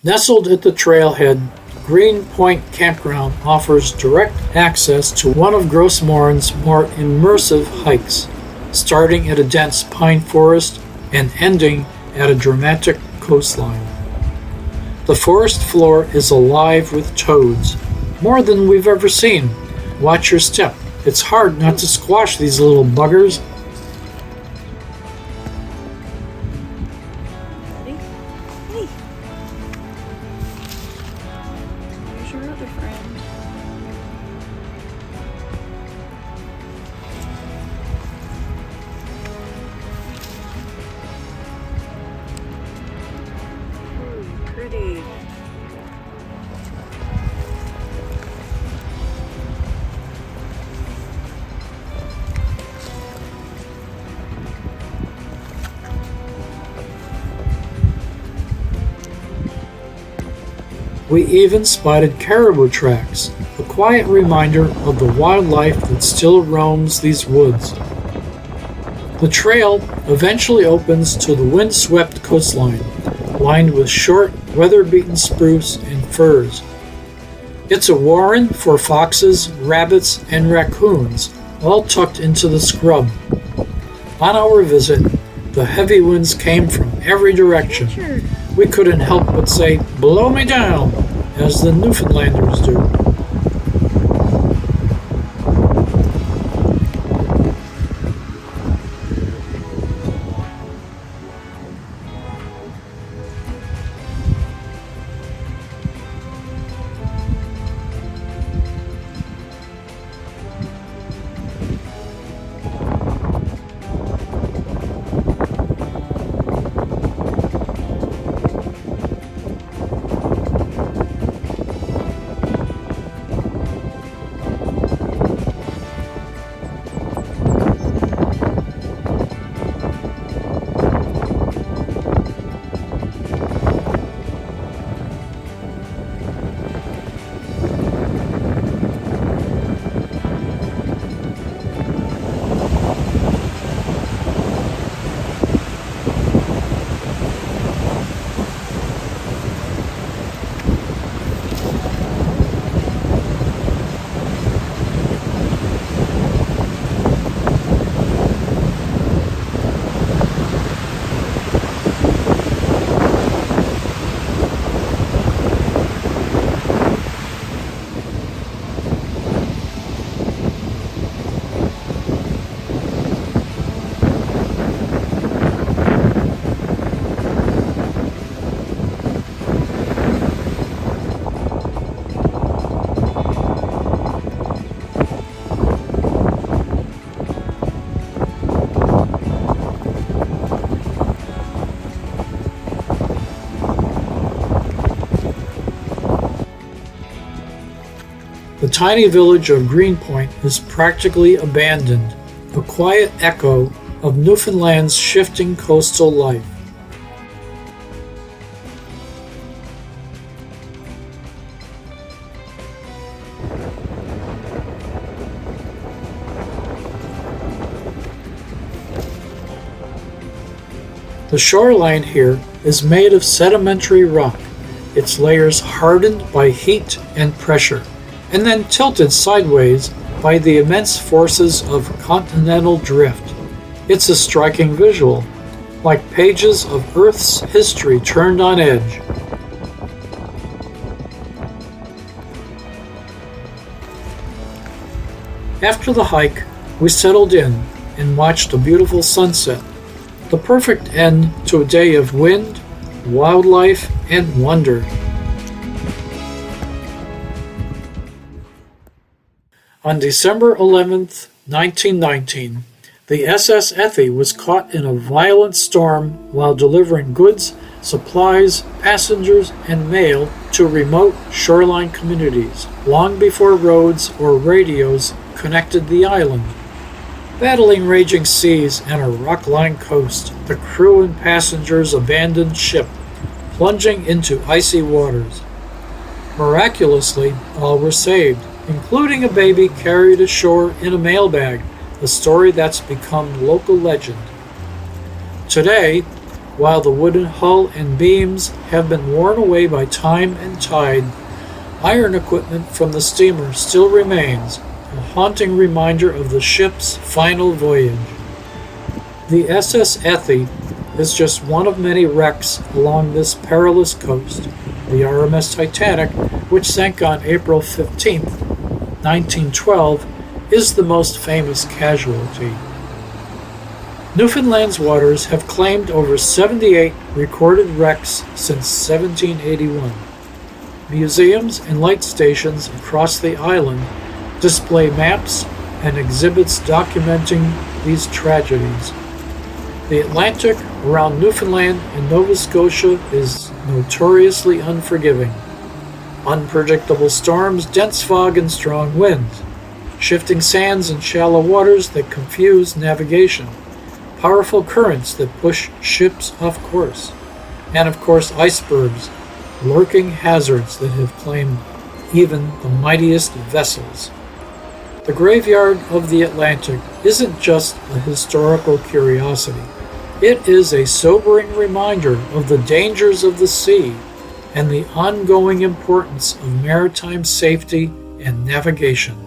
Nestled at the trailhead, Green Point Campground offers direct access to one of Gros Morne's more immersive hikes, starting at a dense pine forest and ending at a dramatic coastline. The forest floor is alive with toads, more than we've ever seen. Watch your step. It's hard not to squash these little buggers. Hey. Hey. Here's your other friend. Pretty. We even spotted caribou tracks, a quiet reminder of the wildlife that still roams these woods. The trail eventually opens to the wind-swept coastline, lined with short, weather-beaten spruce and firs. It's a warren for foxes, rabbits, and raccoons, all tucked into the scrub. On our visit, the heavy winds came from every direction. We couldn't help but say, "Blow me down," as the Newfoundlanders do. The tiny village of Greenpoint is practically abandoned, a quiet echo of Newfoundland's shifting coastal life. The shoreline here is made of sedimentary rock, its layers hardened by heat and pressure, and then tilted sideways by the immense forces of continental drift. It's a striking visual, like pages of Earth's history turned on edge. After the hike, we settled in and watched a beautiful sunset, the perfect end to a day of wind, wildlife, and wonder. On December 11th, 1919, the SS Ethie was caught in a violent storm while delivering goods, supplies, passengers, and mail to remote shoreline communities, long before roads or radios connected the island. Battling raging seas and a rock-lined coast, the crew and passengers abandoned ship, plunging into icy waters. Miraculously, all were saved, including a baby carried ashore in a mailbag, a story that's become local legend. Today, While the wooden hull and beams have been worn away by time and tide, iron equipment from the steamer still remains, a haunting reminder of the ship's final voyage. The SS Ethie is just one of many wrecks along this perilous coast. The RMS Titanic, which sank on April 15, 1912, is the most famous casualty. Newfoundland's waters have claimed over 78 recorded wrecks since 1781. Museums and light stations across the island display maps and exhibits documenting these tragedies. The Atlantic around Newfoundland and Nova Scotia is notoriously unforgiving. Unpredictable storms, dense fog, and strong winds. Shifting sands and shallow waters that confuse navigation. Powerful currents that push ships off course. And of course icebergs, lurking hazards that have claimed even the mightiest vessels. The graveyard of the Atlantic isn't just a historical curiosity. It is a sobering reminder of the dangers of the sea and the ongoing importance of maritime safety and navigation.